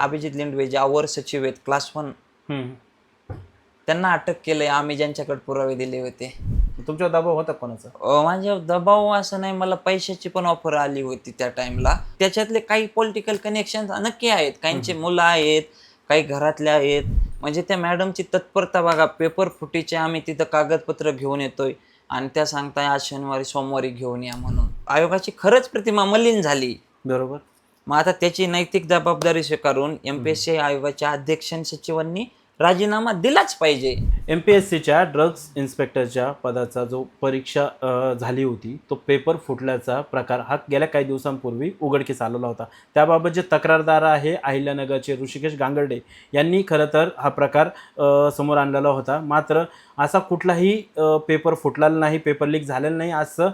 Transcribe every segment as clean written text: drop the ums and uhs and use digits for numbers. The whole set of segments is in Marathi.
अभिजित लिंडवे जे अवर सचिव आहेत क्लास 1, त्यांना अटक केलंय आम्ही ज्यांच्याकडे पुरावे दिले होते. तुमच्यावर दबाव होता कोणाचा? माझ्यावर दबाव असं नाही, मला पैशाची पण ऑफर आली होती त्या टाइमला. त्याच्यातले काही पॉलिटिकल कनेक्शन नक्की आहेत, काहींचे मुलं आहेत, काही घरातले आहेत. म्हणजे त्या मॅडमची तत्परता बघा, पेपर फुटीचे आम्ही तिथं कागदपत्र घेऊन येतोय आणि त्या सांगताय आज शनिवारी सोमवारी घेऊन या म्हणून. आयोगाची खरंच प्रतिमा मलिन झाली. बरोबर. मग आता त्याची नैतिक जबाबदारी स्वीकारून MPSC आयोगाच्या अध्यक्ष सचिवांनी राजीनामा दिलाच पाहिजे. MPSCच्या ड्रग्ज इन्स्पेक्टरच्या पदाचा जो परीक्षा झाली होती तो पेपर फुटल्याचा प्रकार हा गेल्या काही दिवसांपूर्वी उघडकीस आलेला होता. त्याबाबत जे तक्रारदार आहे अहिल्यानगरचे ऋषिकेश गांगर्डे यांनी खरं तर हा प्रकार समोर आणलेला होता. मात्र असा कुठलाही पेपर फुटलेला नाही, पेपर लीक झालेला नाही असं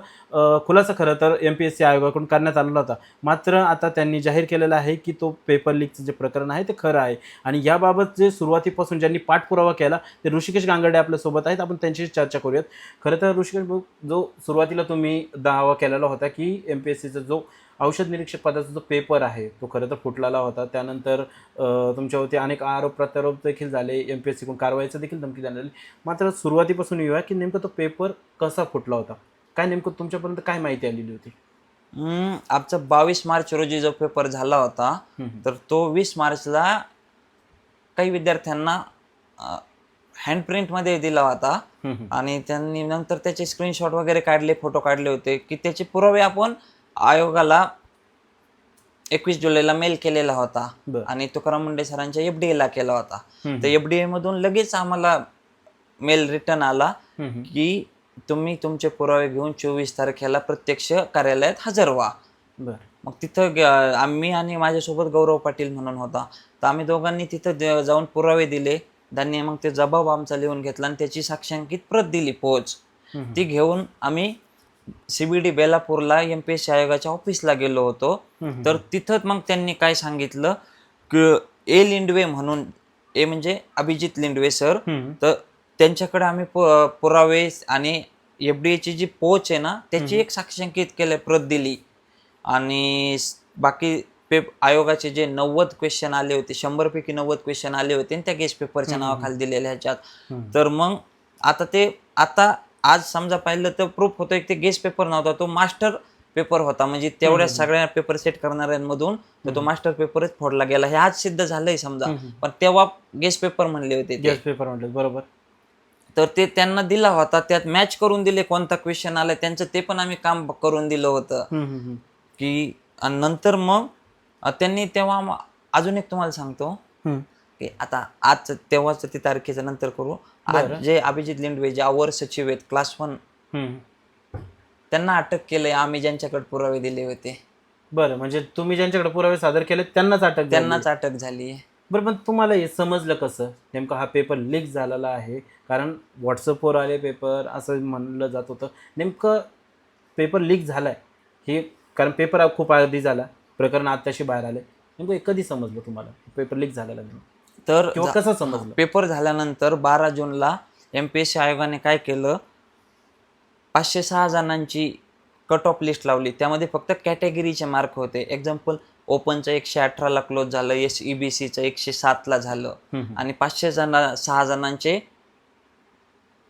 खुलासा खरं तर MPSC आयोगाकडून करण्यात आलेला होता. मात्र आता त्यांनी जाहीर केलेलं आहे की तो पेपर लीकचं जे प्रकरण आहे ते खरं आहे आणि याबाबत जे सुरुवातीपासून ज्यांनी पाठपुरावा केला ते ऋषिकेश गांगर्डे आपल्यासोबत आहेत. आपण त्यांच्याशी चर्चा करूयात. खरं तर ऋषिकेश भाऊ, जो सुरुवातीला तुम्ही दावा केलेला होता की MPSCचा जो औषध निरीक्षक पदाचा जो पेपर आहे तो खरं तर फुटलेला होता, त्यानंतर तुमच्यावरती अनेक आरोप प्रत्यारोप देखील झाले, MPSCकडून कारवाईचं देखील धमकी झालेली. मात्र सुरुवातीपासून येऊया की नेमकं तो पेपर कसा फुटला होता, काय नेमकं तुमच्यापर्यंत काय माहिती आलेली होती? आमचा 22 मार्च रोजी जो पेपर झाला होता, तर तो 20 मार्चला काही विद्यार्थ्यांना हँडप्रिंटमध्ये दिला होता आणि त्यांनी नंतर त्याचे स्क्रीनशॉट वगैरे काढले, फोटो काढले होते की त्याचे पुरावे आपण आयोगाला 21 जुलैला मेल केलेला होता आणि तुकाराम मुंडे सरांच्या FDA ला केला होता. तर FDA मधून लगेच आम्हाला मेल रिटर्न आला की तुम्ही तुमचे पुरावे घेऊन 24 तारखेला प्रत्यक्ष कार्यालयात हजर व्हा. मग तिथं आम्ही आणि माझ्यासोबत गौरव पाटील म्हणून होता, तर आम्ही दोघांनी तिथं जाऊन पुरावे दिले. त्यांनी मग ते जबाब आमचा लिहून घेतला आणि त्याची साक्षांकित प्रत दिली पोच. ती घेऊन आम्ही CBD बेलापूरला MPSC आयोगाच्या ऑफिसला गेलो होतो. तर तिथं मग त्यांनी काय सांगितलं की लिंडवे म्हणून, म्हणजे अभिजित लिंडवे सर, तर त्यांच्याकडे आम्ही पुरावे आणि FDA ची जी पोच आहे ना त्याची एक साक्षांकित केले प्रत दिली आणि बाकी आयोगाचे जे 90 क्वेश्चन आले होते, 100 पैकी 90 क्वेश्चन आले होते त्या गेस्ट पेपरच्या नावाखाली दिलेल्या ह्याच्यात. तर मग आता आज समजा पाहिलं तर प्रूफ होतं की ते गेस्ट पेपर नव्हता, तो मास्टर पेपर होता. म्हणजे तेवढ्या सगळ्या पेपर सेट करणाऱ्यांमधून तो मास्टर पेपरच फोडला गेला, हे आज सिद्ध झालंय समजा. पण तेव्हा गेस्ट पेपर म्हणले होते, गेस्ट पेपर म्हणले, बरोबर. तर ते त्यांना दिला होता, त्यात मॅच करून दिले कोणता क्वेश्चन आलाय त्यांचं, ते पण आम्ही काम करून दिलं होतं की. आणि नंतर मग त्यांनी तेव्हा अजून एक तुम्हाला सांगतो की आता आज तेव्हाच ती तारखेच्या नंतर करू. आज जे अभिजित लिंडवे जे अवर सचिव आहेत क्लास 1, त्यांना अटक केलंय आम्ही ज्यांच्याकडे पुरावे दिले होते. बरं, म्हणजे तुम्ही ज्यांच्याकडे पुरावे सादर केले त्यांनाच अटक झाली. बरं, पण तुम्हाला हे समजलं कसं नेमकं हा पेपर लीक झालेला आहे? कारण व्हॉट्सअपवर आले पेपर असं म्हणलं जात होतं. नेमकं पेपर लीक झालाय हे, कारण पेपर खूप आधी झाला, प्रकरण आत्ताशी बाहेर आले, नेमकं हे कधी समजलं तुम्हाला पेपर लीक झालेला? तर किंवा कसं समजलं? पेपर झाल्यानंतर 12 जूनला MPSC आयोगाने काय केलं, 506 जणांची कट ऑफ लिस्ट लावली. त्यामध्ये फक्त कॅटेगरीचे मार्क होते. एक्झाम्पल, ओपनचं 118ला क्लोज झालं, EBCचं 107ला झालं आणि 506 जणांचे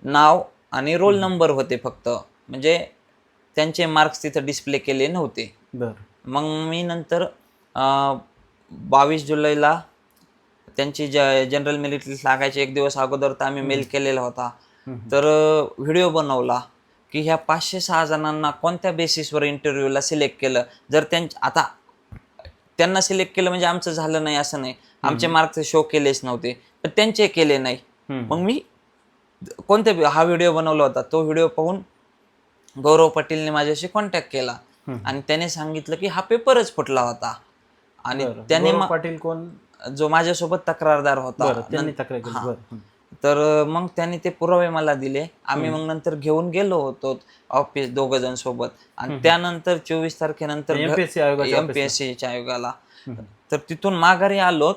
नाव आणि रोल नंबर होते फक्त, म्हणजे त्यांचे मार्क्स तिथं डिस्प्ले केले नव्हते. मग मी नंतर 22 जुलैला त्यांची जनरल मेरिट लिस्ट लागायची एक दिवस अगोदर तर आम्ही मेल केलेला होता. तर व्हिडिओ बनवला की ह्या 506 जणांना कोणत्या बेसिसवर इंटरव्ह्यूला सिलेक्ट केलं. जर आता त्यांना सिलेक्ट केलं म्हणजे आमचं झालं नाही असं नाही, आमचे मार्क्स शो केलेच नव्हते, पण त्यांचे केले नाही. मग मी हा व्हिडिओ बनवला होता, तो व्हिडिओ पाहून गौरव पाटीलने माझ्याशी कॉन्टॅक्ट केला आणि त्याने सांगितलं की हा पेपरच फुटला होता. आणि त्याने पाटील कोण? जो माझ्यासोबत तक्रारदार होता. तर मग त्यांनी ते पुरावे मला दिले. आम्ही मग नंतर घेऊन गेलो होतो ऑफिस, 2 जण सोबत. आणि त्यानंतर 24 तारखेनंतर MPSCच्या आयोगाला, तर तिथून माघारी आलो.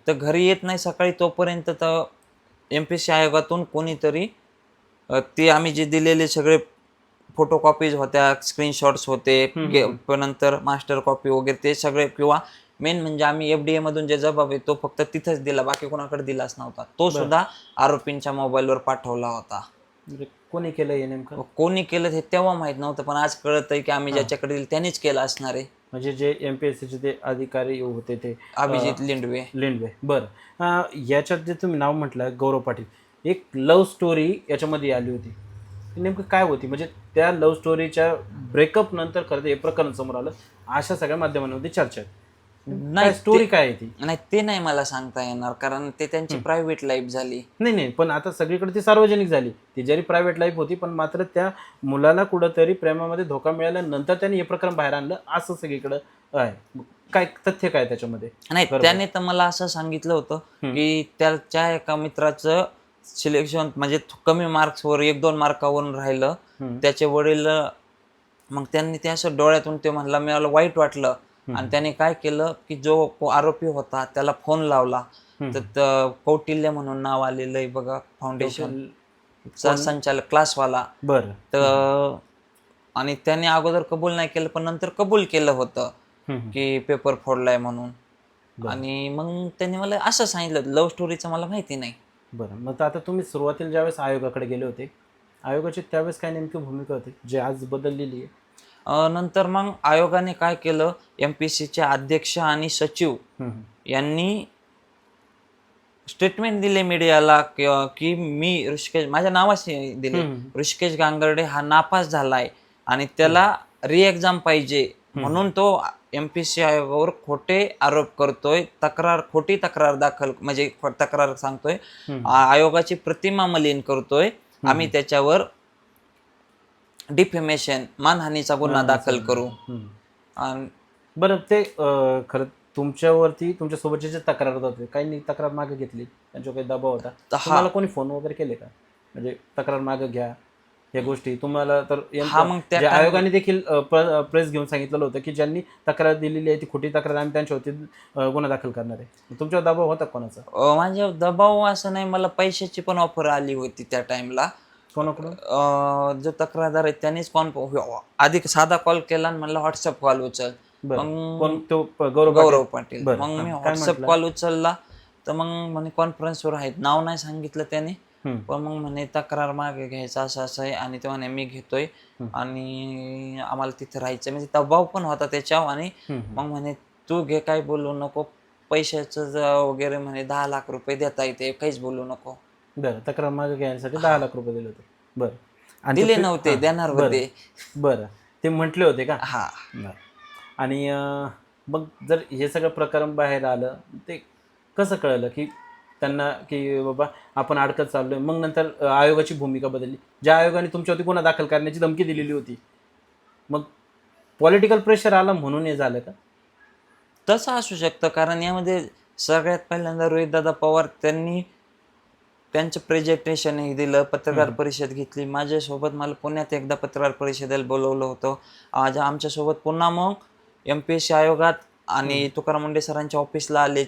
तर घरी येत नाही सकाळी, तोपर्यंत तर MPSC आयोगातून कोणीतरी ते आम्ही जे दिलेले सगळे फोटोकॉपीज होत्या, स्क्रीनशॉट्स होते, नंतर मास्टर कॉपी वगैरे ते सगळे, किंवा मेन म्हणजे आम्ही एफडीए मधून जे जबाब आहे तो फक्त तिथंच दिला, बाकी कोणाकडे दिलाच नव्हता. तो सुद्धा आरोपींच्या मोबाईलवर पाठवला होता. म्हणजे कोणी केलं हे नेमकं? कोणी केलं हे तेव्हा माहित नव्हतं, पण आज कळतंय की आम्ही ज्याच्याकडे दिलं त्यांनीच केलं असणार आहे. म्हणजे जे MPSCचे ते अधिकारी होते ते अभिजित लिंडवे. लिंडवे. बरं, याच्यात जे तुम्ही नाव म्हटलं गौरव पाटील, एक लव्ह स्टोरी याच्यामध्ये आली होती. ती नेमकं काय होती? म्हणजे त्या लव्ह स्टोरीच्या ब्रेकअप नंतर खरं हे प्रकरण समोर आलं, अशा सगळ्या माध्यमांमध्ये चर्चा आहे. नाही स्टोरी काय आहे ती? नाही, ते नाही मला सांगता येणार, कारण ते त्यांची प्रायव्हेट लाईफ झाली. नाही, पण आता सगळीकडे ती सार्वजनिक झाली. ती जरी प्रायव्हेट लाईफ होती, पण मात्र त्या मुलाला कुठंतरी प्रेमामध्ये धोका मिळाल्यानंतर त्यांनी हे प्रकरण बाहेर आणलं, असं सगळीकडं आहे. काय तथ्य काय त्याच्यामध्ये? नाही, त्याने तर मला असं सांगितलं होतं की त्याच्या एका मित्राचं सिलेक्शन म्हणजे कमी मार्क्सवर 1-2 मार्कावरून राहिलं. त्याचे वडील, मग त्यांनी ते असं डोळ्यातून ते म्हणला, मला वाईट वाटलं. आणि त्याने काय केलं की जो आरोपी होता त्याला फोन लावला. तर कौटिल्य म्हणून नाव आलेलं आहे बघा, फाउंडेशन संचालक, क्लासवाला. बरं. तर आणि त्याने अगोदर कबूल नाही केलं, पण नंतर कबूल केलं होतं की पेपर फोडलाय म्हणून. आणि मग त्यांनी मला असं सांगितलं. लव्ह स्टोरीचं मला माहिती नाही. बरं, मग आता तुम्ही सुरुवातीला ज्यावेळेस आयोगाकडे गेले होते, आयोगाची त्यावेळेस काय नेमकी भूमिका होती जे आज बदललेली आहे? नंतर मग आयोगाने काय केलं, MPSCचे अध्यक्ष आणि सचिव यांनी स्टेटमेंट दिले मीडियाला की मी ऋषिकेश, माझ्या नावाचे दिले, ऋषिकेश गांगर्डे हा नापास झालाय आणि त्याला रिएक्झाम पाहिजे, म्हणून तो MPSC आयोगावर खोटे आरोप करतोय, खोटी तक्रार दाखल, म्हणजे तक्रार सांगतोय, आयोगाची प्रतिमा मलिन करतोय. आम्ही त्याच्यावर डिफेमेशन, मानहानीचा गुन्हा दाखल करू. बरं, ते खरं तुमच्यावरती तुमच्यासोबतचे जे तक्रार होते, काही तक्रार मागे घेतली, त्यांच्यावर काही दबाव होता, तुम्हाला कोणी फोन वगैरे केले का? म्हणजे तक्रार मागे घ्या या गोष्टी तुम्हाला? तर आयोगाने देखील प्रेस घेऊन सांगितलेलं होतं की ज्यांनी तक्रार दिलेली आहे ती खोटी तक्रार, आम्ही त्यांच्यावरती गुन्हा दाखल करणार आहे. तुमच्यावर दबाव होता कोणाचा? माझ्यावर दबाव असं नाही, मला पैशाची पण ऑफर आली होती त्या टाइमला. कोणाकडून? जो तक्रारदार आहे त्यांनीच आधी साधा कॉल केला आणि म्हणला व्हॉट्सअप कॉल उचल. गौरव पाटील. मग मी व्हॉट्सअप कॉल उचलला, तर मग म्हणे कॉन्फरन्सवर आहेत, नाव नाही सांगितलं त्याने, पण मग म्हणे तक्रार मागे घ्यायचं असं असं आहे. आणि ते म्हणे मी घेतोय आणि आम्हाला तिथे राहायचं, म्हणजे दबाव पण होता त्याच्यावर. आणि मग म्हणे तू घे, काय बोलू नको, पैशाचं वगैरे म्हणे 10 लाख रुपये देता येते, काहीच बोलू नको. बरं, तक्रार मागे घ्यायसाठी 10 लाख रुपये दिले होते. बरं, आणि दिले नव्हते, देणार होते. बरं, ते म्हटले होते का? हा. आणि मग जर हे सगळं प्रकरण बाहेर आलं, ते कसं कळलं की त्यांना की बाबा आपण अडकत चाललोय? मग नंतर आयोगाची भूमिका बदलली. ज्या आयोगाने तुमच्यावरती गुन्हा दाखल करण्याची धमकी दिलेली होती, मग पॉलिटिकल प्रेशर आला म्हणून हे झालं का? तसं असू शकतं, कारण यामध्ये सगळ्यात पहिल्यांदा रोहितदादा पवार त्यांनी त्यांचं प्रेझेंटेशनही दिलं, पत्रकार परिषद घेतली माझ्यासोबत. मला पुण्यात एकदा पत्रकार परिषदेला बोलवलं होतं. आमच्यासोबत पुन्हा मग MPSC आयोगात आणि तुकाराम मुंडे सरांच्या ऑफिसला आले.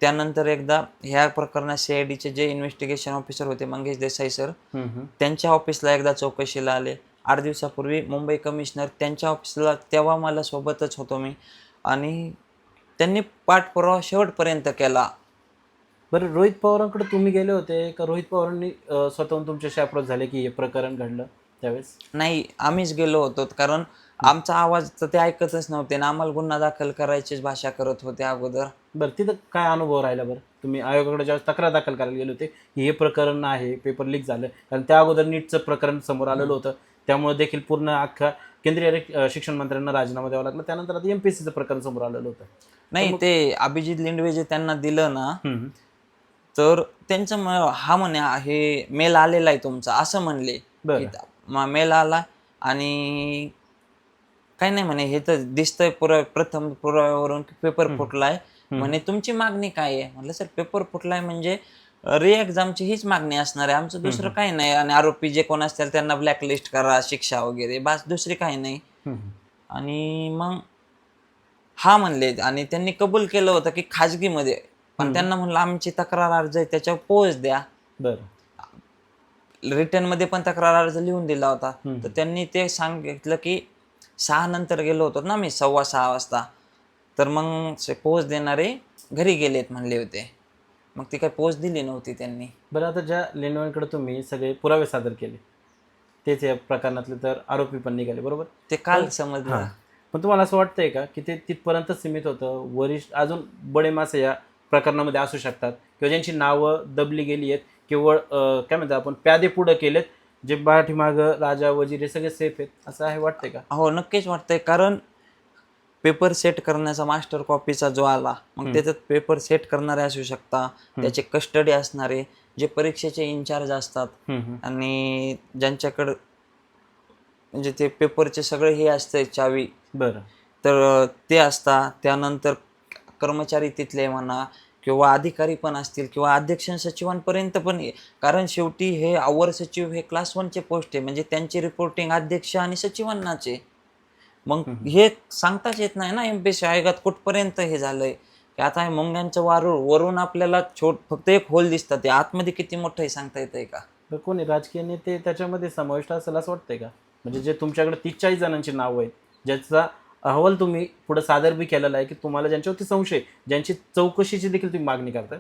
त्यानंतर एकदा ह्या प्रकरणात CIDचे जे इन्व्हेस्टिगेशन ऑफिसर होते मंगेश देसाई सर, त्यांच्या ऑफिसला एकदा चौकशीला आले. 8 दिवसापूर्वी मुंबई कमिशनर त्यांच्या ऑफिसला, तेव्हा मला सोबतच होतो मी, आणि त्यांनी पाठपुरावा शेवटपर्यंत केला. बरं, रोहित पवारांकडे तुम्ही गेले होते का रोहित पवारांनी स्वतःहून तुमच्याशी अप्रोच झाले की हे प्रकरण घडलं त्यावेळेस? नाही, आम्हीच गेलो होतो, कारण आमचा आवाज तर ते ऐकतच नव्हते ना, आम्हाला गुन्हा दाखल करायचीच भाषा करत होते अगोदर. बरं, तिथं काय अनुभव राहिला? बरं, तुम्ही आयोगाकडे ज्यावेळेस तक्रार दाखल करायला गेले होते की हे प्रकरण आहे, पेपर लीक झालं, कारण त्या अगोदर नीटचं प्रकरण समोर आलेलं होतं, त्यामुळे देखील पूर्ण अख्खा केंद्रीय शिक्षण मंत्र्यांना राजीनामा द्यावा लागला. त्यानंतर आता MPSCचं प्रकरण समोर आलेलं होतं. नाही, ते अभिजित लिंडवे जे त्यांना दिलं ना, तर त्यांचं हा म्हणे हे मेल आलेला आहे तुमचा, असं म्हणले. मेल आला आणि काही नाही म्हणे, हे तर दिसतंय प्रथम पुराव्यावरून की पेपर फुटलाय. म्हणे तुमची मागणी काय आहे? म्हटलं सर, पेपर फुटलाय म्हणजे एक्झामची हीच मागणी असणार आहे, आमचं दुसरं काही नाही. आणि आरोपी जे कोण असतील त्यांना ब्लॅकलिस्ट करा, शिक्षा वगैरे, बस, दुसरी काही नाही. आणि मग हा म्हणले, आणि त्यांनी कबूल केलं होतं की खाजगीमध्ये, पण त्यांना म्हणलं आमची तक्रार अर्ज आहे त्याच्यावर पोच द्या. रिटर्न मध्ये पण तक्रार अर्ज लिहून दिला होता. तर त्यांनी ते सांगितलं की 6 नंतर गेलो होतो ना मी, 6:15 वाजता, तर मग पोच देणारे घरी गेलेत म्हणले होते, मग ती काही पोच दिली नव्हती त्यांनी. बरं, आता ज्या लेंडवाईकडे तुम्ही सगळे पुरावे सादर केले तेच या प्रकरणातले तर आरोपी पण निघाले, बरोबर? ते काल समजलं. हां, पण तुम्हाला असं वाटतंय का की ते तिथपर्यंत सीमित होतं, वरिष्ठ अजून बडे मासे या प्रकरणामध्ये असू शकतात किंवा ज्यांची नावं दबली गेली आहेत, केवळ काय म्हणतात आपण प्यादे पुढं केलेत, जे पाठीमागं राजा वजीर हे सगळे सेफ आहेत, असं आहे वाटतंय का? हो, नक्कीच वाटतंय. कारण पेपर सेट करण्याचा मास्टर कॉपीचा जो आला, मग त्याच्यात पेपर सेट करणारे असू शकता, त्याचे कस्टडी असणारे, जे परीक्षेचे इन्चार्ज असतात आणि ज्यांच्याकडं म्हणजे ते पेपरचे सगळे हे असते चावी, बरं. तर ते असतात. त्यानंतर कर्मचारी तिथले म्हणा किंवा अधिकारी पण असतील किंवा अध्यक्ष सचिवांपर्यंत पण कारण शेवटी हे अवर सचिव हे क्लास 1चे पोस्ट आहे, म्हणजे त्यांची रिपोर्टिंग अध्यक्ष आणि सचिवांनाचे. मग हे सांगताच येत नाही ना MPSC आयोगात कुठपर्यंत हे झालंय, की आता हे मुंग्यांचं वरून आपल्याला फक्त एक होल दिसतात, ते आतमध्ये किती मोठं आहे सांगता येतंय का? तर कोणी राजकीय नेते त्याच्यामध्ये समाविष्ट असेल असं वाटतंय का? म्हणजे जे तुमच्याकडे 30-40 जणांची नावं आहेत, ज्याचा अहवाल तुम्ही पुढे सादर बी केलेला आहे, की तुम्हाला ज्यांच्यावरती संशय, ज्यांची चौकशीची देखील तुम्ही मागणी करताय,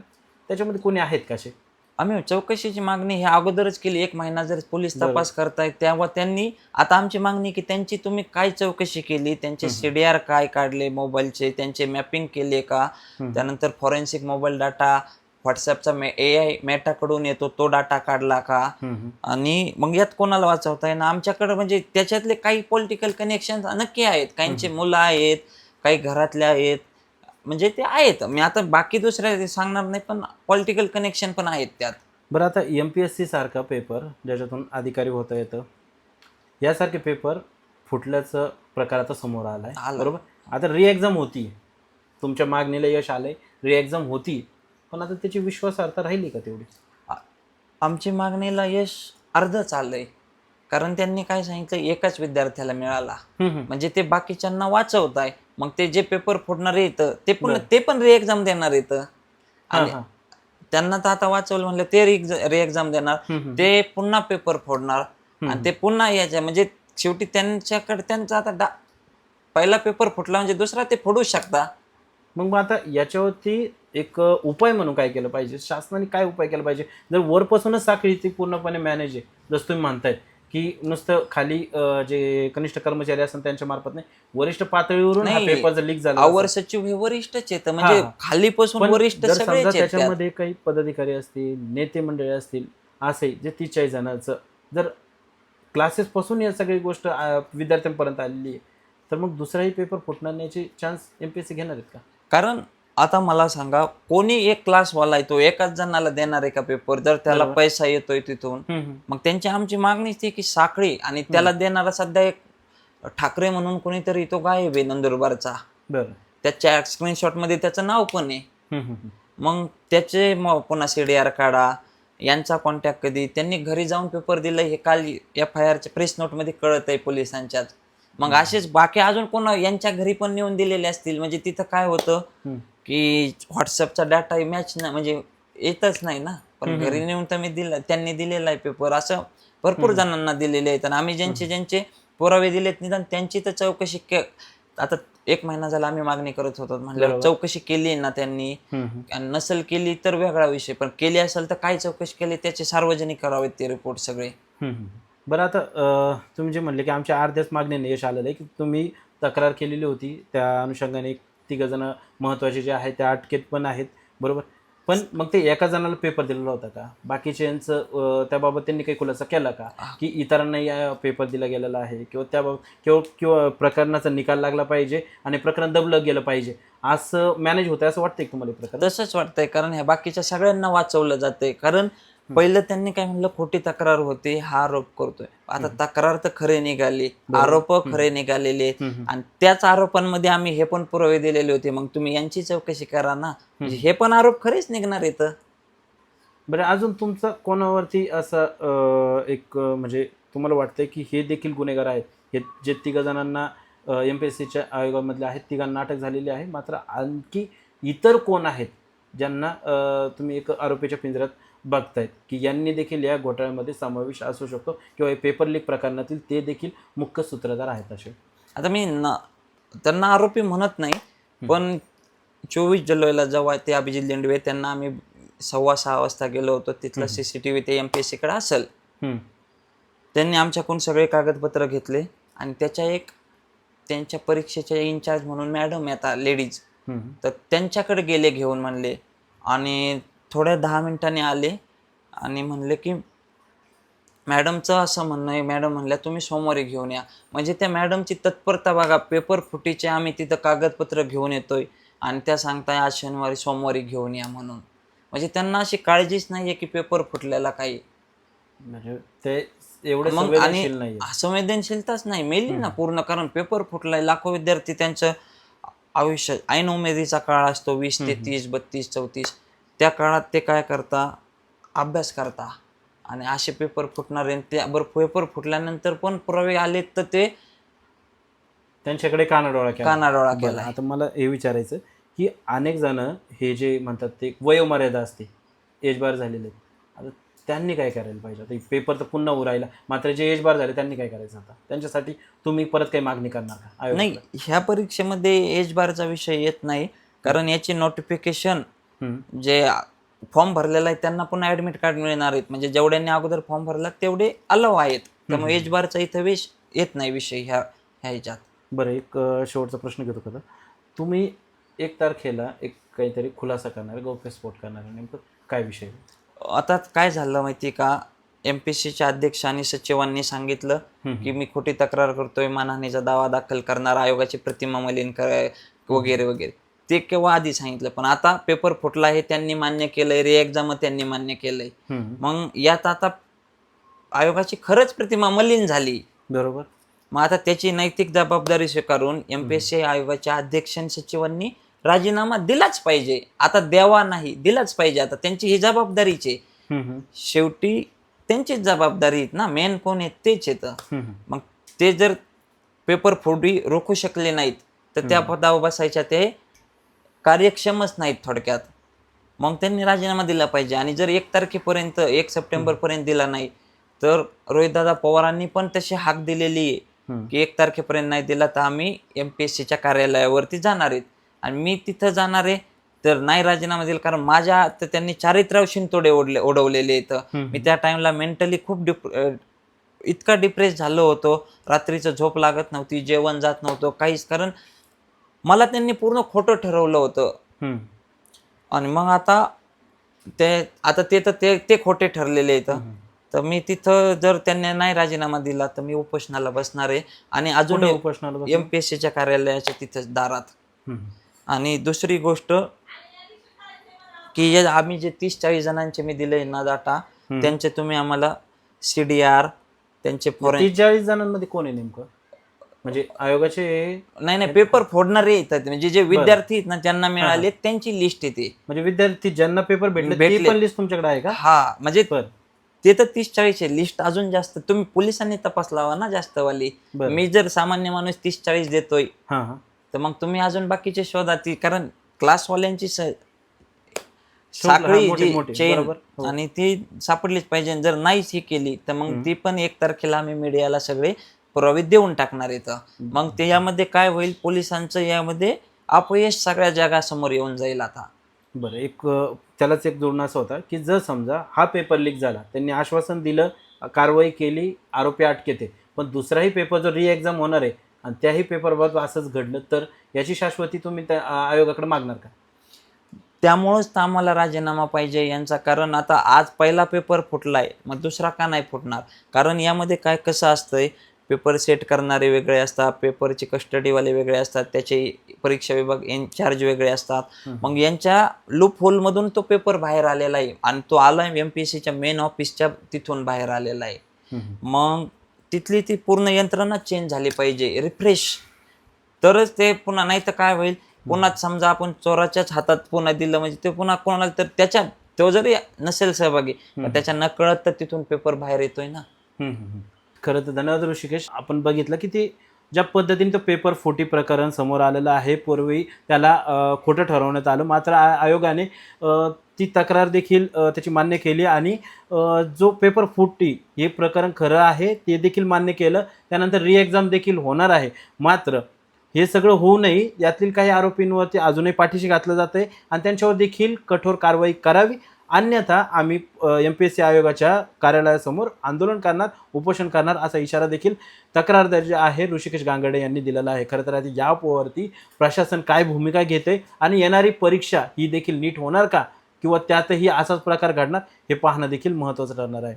त्याच्यामध्ये कोणी आहेत का असे? आम्ही चौकशीची मागणी ही अगोदरच केली. 1 महिना जर पोलीस तपास करतायत तेव्हा त्यांनी आता आमची मागणी की त्यांची तुम्ही काय चौकशी केली, त्यांचे CDR काय काढले मोबाईलचे, त्यांचे मॅपिंग केले का, त्यानंतर फॉरेन्सिक मोबाईल डाटा, व्हॉट्सअपचा AI मेटाकडून येतो तो डाटा काढला का, आणि मग यात कोणाला वाचवताय ना आमच्याकडे, म्हणजे त्याच्यातले काही पॉलिटिकल कनेक्शन नक्की आहेत, काहींचे मुलं आहेत, काही घरातले आहेत, म्हणजे ते आहेत. मी आता बाकी दुसऱ्या सांगणार नाही, पण पॉलिटिकल कनेक्शन पण आहेत त्यात. बरं, आता MPSC सारखा पेपर ज्याच्यातून अधिकारी होता येतं, यासारखे पेपर फुटल्याचं प्रकार आता समोर आला आहे, बरोबर? आता री एक्झाम होती, तुमच्या मागणीला यश आलंय, री एक्झाम होती, पण आता त्याची विश्वासार्हता राहिली का तेवढी? आमची मागणीला यश अर्ध चाललंय, कारण त्यांनी काय सांगितलं, एकाच विद्यार्थ्याला मिळाला, म्हणजे ते बाकीच्यांना वाचवत आहे. मग ते जे पेपर फोडणार येतं ते पण री एक्झाम देणार येतं, आणि त्यांना तर आता वाचवलं म्हणलं ते री एक्झाम देणार, ते पुन्हा पेपर फोडणार आणि ते पुन्हा यायचं, म्हणजे शेवटी त्यांच्याकडे त्यांचा आता पहिला पेपर फुटला म्हणजे दुसरा ते फोडू शकता. मग आता याच्यावरती एक उपाय म्हणून काय केलं पाहिजे? शासनाने काय उपाय केला पाहिजे? जर वरपासूनच साखळी ती पूर्णपणे मॅनेज आहे, जसं तुम्ही म्हणताय की नुसतं खाली जे कनिष्ठ कर्मचारी असतात त्यांच्या मार्फत नाही, वरिष्ठ पातळीवरून हा पेपर जर लीक झाला, अवर सचिव हे वरिष्ठच येतं, म्हणजे खालीपासून वरिष्ठ जर सगळेच समजा आहेत. त्याच्यामध्ये काही पदाधिकारी असतील, नेते मंडळी असतील, असे जे 30-40 जणांचं जर क्लासेस पासून या सगळी गोष्ट विद्यार्थ्यांपर्यंत आलेली आहे, तर मग दुसराही पेपर फुटणार नाही चान्स MPSC घेणार आहेत का? कारण आता मला सांगा, कोणी एक क्लासवाला येतो, एकाच जणाला देणार आहे का पेपर, जर त्याला पैसा येतोय तिथून, मग त्यांची आमची मागणीच ती की साखळी, आणि त्याला देणारा सध्या एक ठाकरे म्हणून कोणीतरी तो गायब आहे नंदुरबारचा, त्याच्या स्क्रीनशॉट मध्ये त्याचं नाव पण आहे. मग त्याचे पुन्हा CDR काढा, यांचा कॉन्टॅक्ट कधी, त्यांनी घरी जाऊन पेपर दिलं हे काल FIRच्या प्रेस नोट मध्ये कळत आहे पोलिसांच्याच. मग असेच बाकी अजून कोण यांच्या घरी पण नेऊन दिलेले असतील, म्हणजे तिथं काय होतं की व्हॉट्सअपचा डाटा मॅच ना, म्हणजे येतच नाही ना, पण घरी नेऊन तर त्यांनी दिलेला आहे पेपर, असं भरपूर जणांना दिलेले आहेत. आणि आम्ही ज्यांचे पुरावे दिलेत, निदान त्यांची तर चौकशी आता 1 महिना झाला आम्ही मागणी करत होतो, म्हणल्यावर चौकशी केली ना त्यांनी, आणि नसेल केली तर वेगळा विषय, पण केली असेल तर काय चौकशी केली त्याचे सार्वजनिक करावेत ते रिपोर्ट सगळे. बरं, आता तुम्ही जे म्हणले की आमच्या अर्ध्याच मागणीने यश आलेलं आहे, की तुम्ही तक्रार केलेली होती, त्या अनुषंगाने 3 जण महत्त्वाचे जे आहेत त्या अटकेत पण आहेत, बरोबर? पण मग ते एका जणाला पेपर दिलेला होता का? बाकीच्यांचं त्याबाबत त्यांनी काही खुलासा केला का, की इतरांनाही पेपर दिला गेलेला आहे, किंवा त्याबाबत किंवा प्रकरणाचा निकाल लागला पाहिजे आणि प्रकरण दबलं गेलं पाहिजे, असं मॅनेज होतं असं वाटतंय तुम्हाला प्रकरण? तसंच वाटतंय, कारण ह्या बाकीच्या सगळ्यांना वाचवलं जातंय. कारण पहिलं त्यांनी काय म्हणलं, खोटी तक्रार होती, हा आरोप करतोय. आता तक्रार तर खरे निघाली, आरोप खरे निघालेले, आणि त्याच आरोपांमध्ये आम्ही हे पण पुरावे दिलेले होते, मग तुम्ही यांची चौकशी करा ना, म्हणजे हे पण आरोप खरेच निघणार आहेत. बरं, अजून तुमचं कोणावरती असं एक म्हणजे तुम्हाला वाटतंय की हे देखील गुन्हेगार आहेत, हे जे 3 जणांना MPSCच्या आयोगामधले आहेत, 3 अटक झालेली आहे, मात्र आणखी इतर कोण आहेत ज्यांना तुम्ही एक आरोपीच्या पिंजऱ्यात बघतायत की यांनी देखील या घोटाळ्यामध्ये समावेश असू शकतो, किंवा हे पेपर लीक प्रकरणातील ते देखील मुख्य सूत्रधार आहेत असे? आता मी त्यांना आरोपी म्हणत नाही, पण 24 जुलैला जेव्हा ते अभिजित लेंडवे त्यांना आम्ही 6:15 वाजता गेलो होतो, तिथला CCTV ते MPSC कडे असेल, त्यांनी आमच्याकडून सगळे कागदपत्र घेतले आणि त्यांच्या परीक्षेच्या इन्चार्ज म्हणून मॅडम येतात लेडीज, तर त्यांच्याकडे गेले घेऊन म्हणले, आणि थोड्या 10 मिनिटांनी आले आणि म्हणले की मॅडमचं असं म्हणणं आहे, मॅडम म्हणल्या तुम्ही सोमवारी घेऊन या. म्हणजे त्या मॅडमची तत्परता बघा, पेपर फुटीचे आम्ही तिथं कागदपत्र घेऊन येतोय आणि त्या सांगताय आज शनिवारी सोमवारी घेऊन या म्हणून. म्हणजे त्यांना अशी काळजीच नाहीये की पेपर फुटलेला काही. म्हणजे ते एवढे मग आणि संवेदनशील नाही. संवेदनशीलताच नाही, मेली ना पूर्ण, कारण पेपर फुटलाय. लाखो विद्यार्थी त्यांचं आयुष्य, ऐन उमेदीचा काळ असतो 20 ते 30, 32, 34, त्या काळात ते काय करता, अभ्यास करता आणि असे पेपर फुटणारे. पेपर फुटल्यानंतर पण पुरावे आलेत तर ते त्यांच्याकडे कानाडोळा केला. आता मला हे विचारायचं की अनेक जण हे जे म्हणतात ते वयोमर्यादा असते, एज बार झालेले, आता त्यांनी काय करायला पाहिजे? आता पेपर तर पुन्हा उरायला, मात्र जे एज बार झाले त्यांनी काय करायचं? आता त्यांच्यासाठी तुम्ही परत काही मागणी करणार का? नाही, ह्या परीक्षेमध्ये एज बारचा विषय येत नाही, कारण याची नोटिफिकेशन जे फॉर्म भरलेला आहे त्यांना पुन्हा ऍडमिट कार्ड मिळणार आहेत. म्हणजे जेवढ्यांनी अगोदर फॉर्म भरला तेवढे अलाव आहेत, त्यामुळे एज बारचा इथं येत नाही विषय ह्या ह्याच्यात. बरं, एक शेवटचा प्रश्न घेतो का? तुम्ही 1 तारखेला एक काहीतरी खुलासा करणार, गौप्यस्फोट करणार, नेमकं काय विषय? आता काय झालं माहिती का, MPSCच्या अध्यक्ष आणि सचिवांनी सांगितलं की मी खोटी तक्रार करतोय, मानहानीचा दावा दाखल करणार, आयोगाची प्रतिमा मलिन वगैरे वगैरे. ते केव्हा आधी सांगितलं, पण आता पेपर फुटला हे त्यांनी मान्य केलंय, रे एक्झाम त्यांनी मान्य केलंय. मग यात आता आयोगाची खरंच प्रतिमा मलिन झाली, बरोबर. मग आता त्याची नैतिक जबाबदारी स्वीकारून MPSC आयोगाच्या अध्यक्ष आणि सचिवांनी राजीनामा दिलाच पाहिजे. आता द्यावा नाही, दिलाच पाहिजे. आता त्यांची ही जबाबदारीच आहे, शेवटी त्यांचीच जबाबदारी आहेत ना, मेन कोण आहेत तेच येतं. मग ते जर पेपर फुटी रोखू शकले नाहीत तर त्या पदावर बसायच्या ते कार्यक्षमच नाहीत थोडक्यात. मग त्यांनी राजीनामा दिला पाहिजे. आणि जर 1 तारखेपर्यंत 1 सप्टेंबरपर्यंत दिला नाही तर रोहितदादा पवारांनी पण तशी हाक दिलेली आहे की 1 तारखेपर्यंत नाही दिला तर आम्ही MPSCच्या कार्यालयावरती जाणार आहेत. आणि मी तिथं जाणार आहे तर नाही राजीनामा दिला, कारण माझ्या तर त्यांनी चारित्र्यावर शिंतोडे उडवलेले आहेत. मी त्या टाइमला मेंटली खूप इतका डिप्रेस झालो होतो, रात्रीचं झोप लागत नव्हती, जेवण जात नव्हतं काहीच, कारण मला त्यांनी पूर्ण खोटं ठरवलं होतं. आणि मग आता ते खोटे ठरलेले आहेत. तर मी तिथं जर त्यांनी नाही राजीनामा दिला तर मी उपोषणाला बसणार आहे, आणि अजून MPSCच्या कार्यालयाच्या तिथं दारात. आणि दुसरी गोष्ट की आम्ही जे 30-40 जणांचे मी दिले ना डाटा, त्यांचे तुम्ही आम्हाला CDR, त्यांचे 30-40 जणांमध्ये कोण आहे नेमकं? म्हणजे आयोगाचे नाही, पेपर फोडणारे येतात, म्हणजे जे विद्यार्थी आहेत ना त्यांना मिळाले त्यांची लिस्ट येते. म्हणजे विद्यार्थी ज्यांना पेपर भेटले ती पण लिस्ट तुमच्याकडे आहे का? हा, म्हणजे ते तर 30-40 लिस्ट अजून जास्त तुम्ही पोलिसांनी तपास लावा ना जास्तवाली. मी जर सामान्य माणूस 30-40 देतोय तर मग तुम्ही अजून बाकीचे शोधा, ती कारण क्लासवाल्यांची साखळी जी चेन आणि ती सापडलीच पाहिजे. जर नाहीच ही केली तर मग ती पण 1 तारखेला आम्ही मीडियाला सगळे पुरावे देऊन टाकणार येतं. मग ते यामध्ये काय होईल, पोलिसांचं यामध्ये अपयश सगळ्या जगासमोर येऊन जाईल आता. बरं, एक त्यालाच एक जोडणं असं होता की जर समजा हा पेपर लीक झाला, त्यांनी आश्वासन दिलं, कारवाई केली, आरोपी अटकेते, पण दुसराही पेपर जो री एक्झाम होणार आहे आणि त्याही पेपरबाबत असंच घडलं तर याची शाश्वती तुम्ही त्या आयोगाकडे मागणार का? त्यामुळेच तर आम्हाला राजीनामा पाहिजे यांचा, कारण आता आज पहिला पेपर फुटलाय, मग दुसरा का नाही फुटणार? कारण यामध्ये काय कसं असतंय, पेपर सेट करणारे वेगळे असतात, पेपरचे कस्टडीवाले वेगळे असतात, त्याचे परीक्षा विभाग इन्चार्ज वेगळे असतात. मग यांच्या लूप होलमधून तो पेपर बाहेर आलेला आहे आणि तो आला MPSCच्या मेन ऑफिसच्या तिथून बाहेर आलेला आहे. मग तिथली ती पूर्ण यंत्रणा चेंज झाली पाहिजे, रिफ्रेश, तरच ते पुन्हा, नाही तर काय होईल, पुन्हा समजा आपण चोराच्याच हातात पुन्हा दिलं म्हणजे ते पुन्हा कोणाला तर तो जरी नसेल सहभागी त्याच्या नकळत तर तिथून पेपर बाहेर येतोय ना. खरं तर धन्यवाद ऋषिकेश. आपण बघितलं की ते ज्या पद्धतीने तो पेपर फुटी प्रकरण समोर आलेलं आहे, पूर्वी त्याला खोटं ठरवण्यात आलं, मात्र आयोगाने ती तक्रार देखील त्याची मान्य केली आणि जो पेपर फुटी हे प्रकरण खरं आहे ते देखील मान्य केलं. त्यानंतर री एक्झाम देखील होणार आहे. मात्र हे सगळं होऊ नये यातील काही आरोपींवरती अजूनही पाठीशी घातलं जात आहे आणि त्यांच्यावर देखील कठोर कारवाई करावी, अन्यथा आम्ही MPSC आयोगाच्या कार्यालयासमोर आंदोलन करणार, उपोषण करणार असा इशारा देखील तक्रारदार जे आहे ऋषिकेश गांगर्डे यांनी दिलेला आहे. खरं तर यावरती प्रशासन काय भूमिका घेते आणि येणारी परीक्षा ही देखील नीट होणार का किंवा त्यातही असाच प्रकार घडणार हे पाहणं देखील महत्त्वाचं ठरणार आहे.